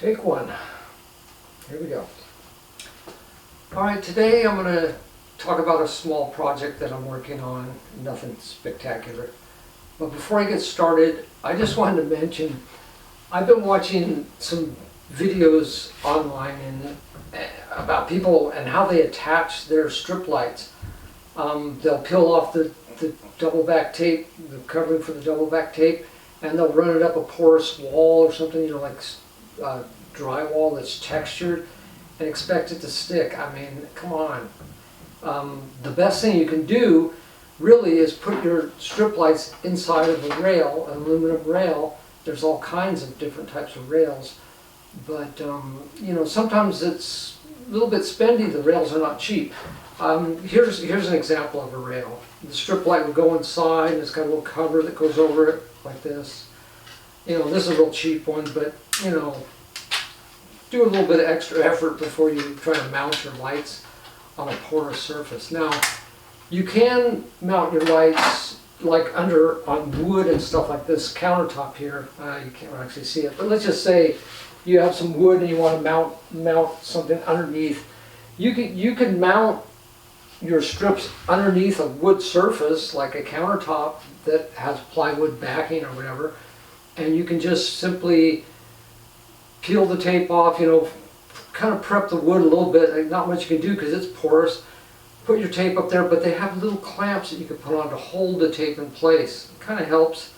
Take one. Here we go. Alright, today I'm going to talk about a small project that I'm working on. Nothing spectacular. But before I get started, I just wanted to mention I've been watching some videos online about people and how they attach their strip lights. They'll peel off the double back tape, the covering for the double back tape, and they'll run it up a porous wall or something, you know, like drywall that's textured, and expect it to stick. I mean, come on. The best thing you can do really is put your strip lights inside of a rail, an aluminum rail. There's all kinds of different types of rails, but you know, sometimes it's a little bit spendy. The rails are not cheap. Here's an example of a rail. The strip light would go inside, and it's got a little cover that goes over it like this. You know, this is a real cheap one, but you know, do a little bit of extra effort before you try to mount your lights on a porous surface. Now, you can mount your lights like on wood and stuff like this countertop here. You can't actually see it, but let's just say you have some wood and you want to mount something underneath. You can mount your strips underneath a wood surface like a countertop that has plywood backing or whatever, and you can just simply peel the tape off, you know, kind of prep the wood a little bit. Not much you can do because it's porous. Put your tape up there, but they have little clamps that you can put on to hold the tape in place. It kind of helps.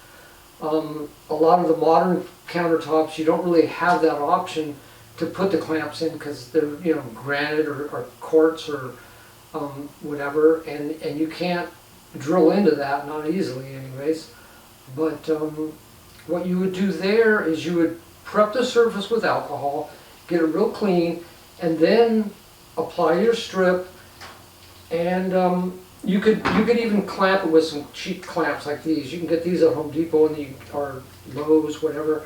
A lot of the modern countertops, you don't really have that option to put the clamps in because they're, you know, granite or quartz or whatever, and you can't drill into that, not easily anyways. But what you would do there is you would prep the surface with alcohol, get it real clean, and then apply your strip. And you could even clamp it with some cheap clamps like these. You can get these at Home Depot or Lowe's, whatever,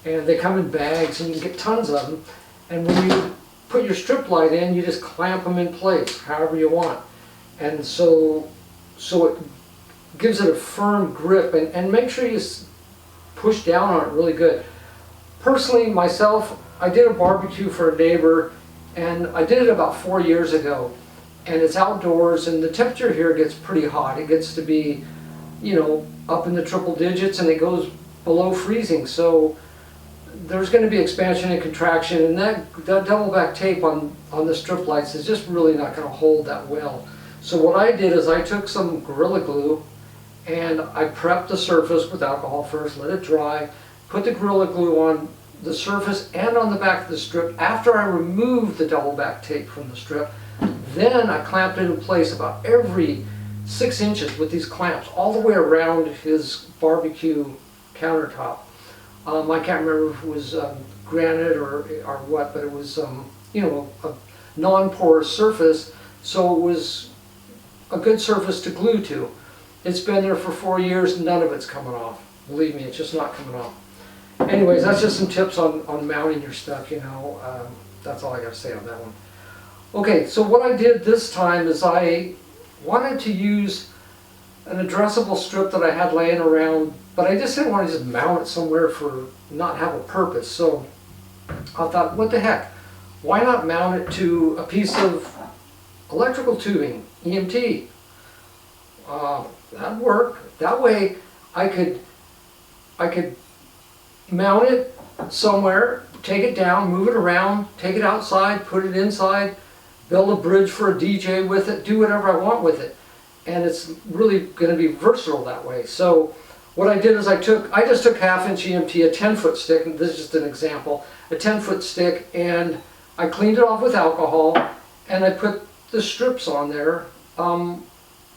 and they come in bags, and you can get tons of them. And when you put your strip light in, you just clamp them in place however you want, and so it gives it a firm grip. And make sure you push down on it really good. Personally, myself, I did a barbecue for a neighbor, and I did it about 4 years ago. And it's outdoors, and the temperature here gets pretty hot. It gets to be, you know, up in the triple digits, and it goes below freezing. So there's going to be expansion and contraction, and that double back tape on the strip lights is just really not going to hold that well. So what I did is I took some Gorilla Glue, and I prepped the surface with alcohol first, let it dry, put the Gorilla Glue on the surface and on the back of the strip after I removed the double back tape from the strip. Then I clamped it in place about every 6 inches with these clamps all the way around his barbecue countertop. I can't remember if it was granite or what, but it was you know, a non-porous surface, so it was a good surface to glue to. It's been there for 4 years, none of it's coming off. Believe me, it's just not coming off. Anyways, that's just some tips on mounting your stuff, you know. That's all I got to say on that one. Okay, so what I did this time is I wanted to use an addressable strip that I had laying around, but I just didn't want to just mount it somewhere for not have a purpose. So I thought, what the heck? Why not mount it to a piece of electrical tubing, EMT? That'd work. That way I could mount it somewhere, take it down, move it around, take it outside, put it inside, build a bridge for a DJ with it, do whatever I want with it. And it's really going to be versatile that way. So what I did is I just took 1/2 inch EMT, a 10-foot stick, and this is just an example, a 10-foot stick, and I cleaned it off with alcohol, and I put the strips on there. And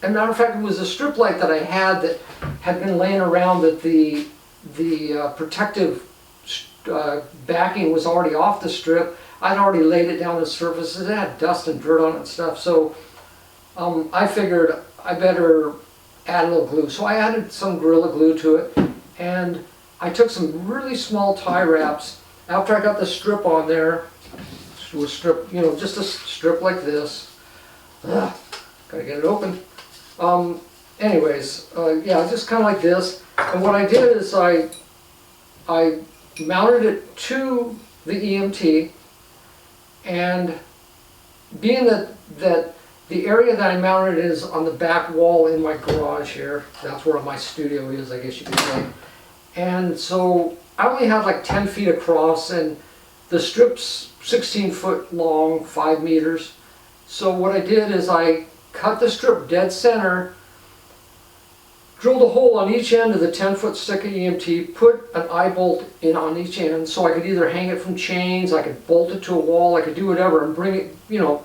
matter of fact, it was a strip light that I had that had been laying around that the protective backing was already off the strip. I'd already laid it down the surfaces. It had dust and dirt on it and stuff. So I figured I better add a little glue. So I added some Gorilla Glue to it, and I took some really small tie wraps. After I got the strip on there, strip, you know, just a strip like this. Gotta get it open. Anyways, yeah, just kind of like this. And what I did is I mounted it to the EMT, and being that the area that I mounted is on the back wall in my garage here, that's where my studio is, I guess you could say. And so I only had like 10 feet across, and the strip's 16 foot long, 5 meters. So what I did is I cut the strip dead center, drilled a hole on each end of the 10-foot stick of EMT, put an eye bolt in on each end so I could either hang it from chains, I could bolt it to a wall, I could do whatever and bring it, you know,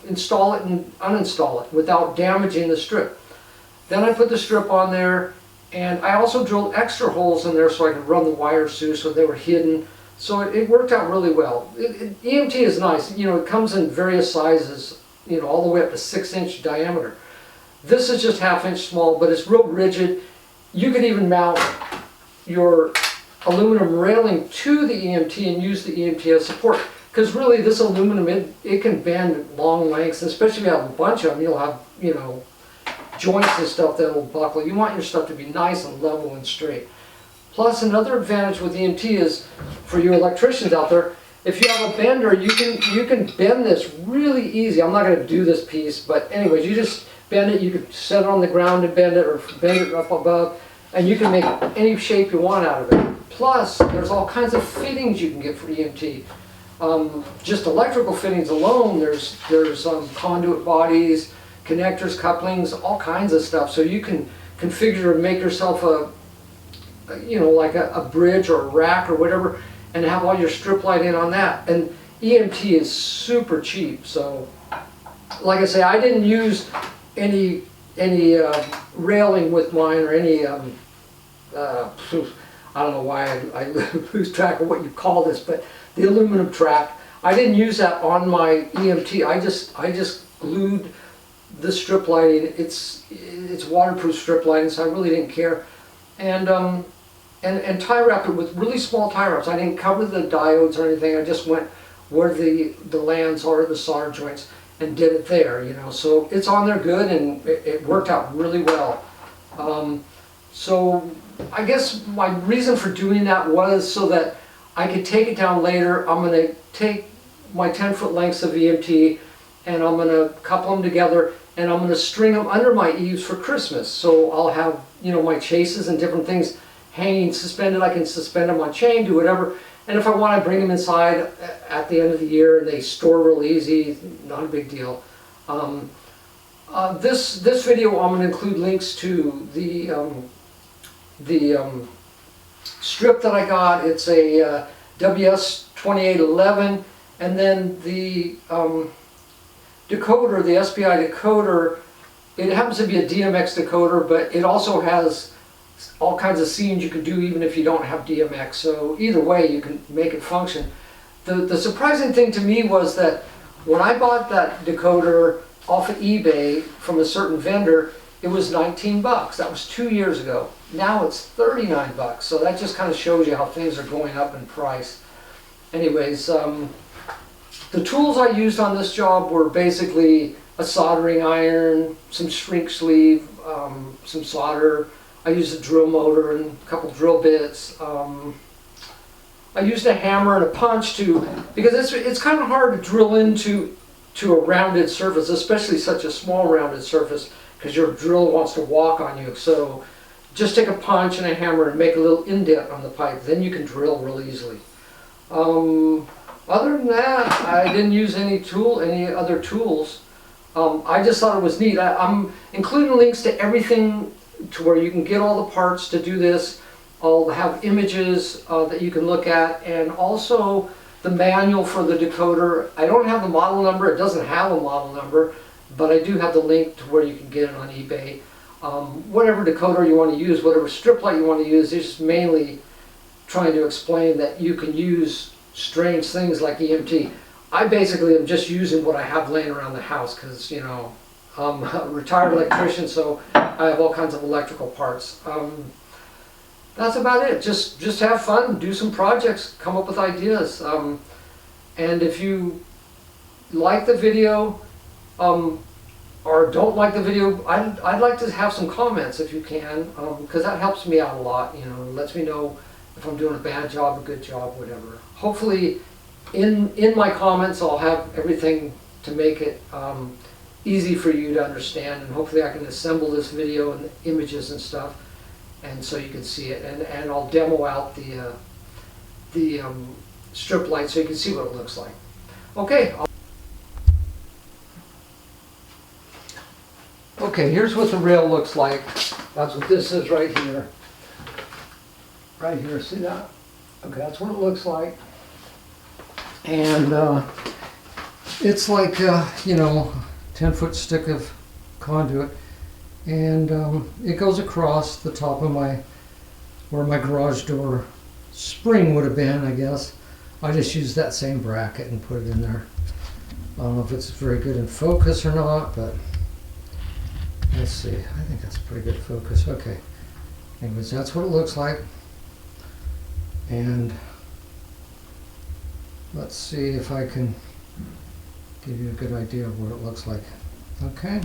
install it and uninstall it without damaging the strip. Then I put the strip on there, and I also drilled extra holes in there so I could run the wires through so they were hidden. So it worked out really well. EMT is nice, you know, it comes in various sizes, you know, all the way up to 6-inch diameter. This is just 1/2 inch small, but it's real rigid. You can even mount your aluminum railing to the EMT and use the EMT as support. Because really this aluminum, it can bend long lengths, especially if you have a bunch of them, you'll have, you know, joints and stuff that will buckle. You want your stuff to be nice and level and straight. Plus another advantage with EMT is, for you electricians out there, if you have a bender, you can bend this really easy. I'm not going to do this piece, but anyways, you just bend it, you can set it on the ground and bend it, or bend it up above, and you can make any shape you want out of it. Plus, there's all kinds of fittings you can get for EMT. Just electrical fittings alone, there's conduit bodies, connectors, couplings, all kinds of stuff. So you can configure and make yourself you know, like a bridge or a rack or whatever, and have all your strip light in on that. And EMT is super cheap. So, like I say, I didn't use any railing with mine, or any I don't know why I lose track of what you call this, but the aluminum track, I didn't use that on my EMT. I just glued the strip lighting. It's waterproof strip lighting, so I really didn't care. And tie wrapped it with really small tie wraps. I didn't cover the diodes or anything. I just went where the lands are, the solder joints, and did it there, you know. So it's on there good, and it worked out really well. So I guess my reason for doing that was so that I could take it down later. I'm going to take my 10-foot lengths of EMT, and I'm going to couple them together, and I'm going to string them under my eaves for Christmas. So I'll have, you know, my chases and different things hanging suspended. I can suspend them on chain, do whatever. And if I want to bring them inside at the end of the year, and they store real easy, not a big deal. This video, I'm going to include links to the strip that I got. It's a WS2811, and then the decoder, the SPI decoder, it happens to be a DMX decoder, but it also has all kinds of scenes you can do even if you don't have DMX. So either way, you can make it function. The surprising thing to me was that when I bought that decoder off of eBay from a certain vendor, it was 19 bucks. That was 2 years ago. Now it's 39 bucks. So that just kind of shows you how things are going up in price. Anyways, the tools I used on this job were basically a soldering iron, some shrink sleeve, some solder. I used a drill motor and a couple drill bits. I used a hammer and a punch because it's kind of hard to drill into a rounded surface, especially such a small rounded surface, because your drill wants to walk on you. So just take a punch and a hammer and make a little indent on the pipe. Then you can drill real easily. Other than that, I didn't use any other tools. I just thought it was neat. I'm including links to everything to where you can get all the parts to do this. I'll have images that you can look at, and also the manual for the decoder. I don't have the model number. It doesn't have a model number, but I do have the link to where you can get it on eBay. Whatever decoder you want to use, whatever strip light you want to use, it's just mainly trying to explain that you can use strange things like EMT. I basically am just using what I have laying around the house because, you know, I'm a retired electrician, so I have all kinds of electrical parts. That's about it. Just have fun, do some projects, come up with ideas. And if you like the video or don't like the video, I'd like to have some comments if you can, because that helps me out a lot. You know, lets me know if I'm doing a bad job, a good job, whatever. Hopefully in my comments, I'll have everything to make it easy for you to understand, and hopefully I can assemble this video and images and stuff, and so you can see it. And I'll demo out the strip light so you can see what it looks like. Okay. Okay, here's what the rail looks like. That's what this is right here. Right here, see that? Okay, that's what it looks like. And it's like, 10-foot stick of conduit. And it goes across the top of where my garage door spring would have been, I guess. I just used that same bracket and put it in there. I don't know if it's very good in focus or not, but let's see. I think that's a pretty good focus. Okay. Anyways, that's what it looks like. And let's see if I can give you a good idea of what it looks like. Okay.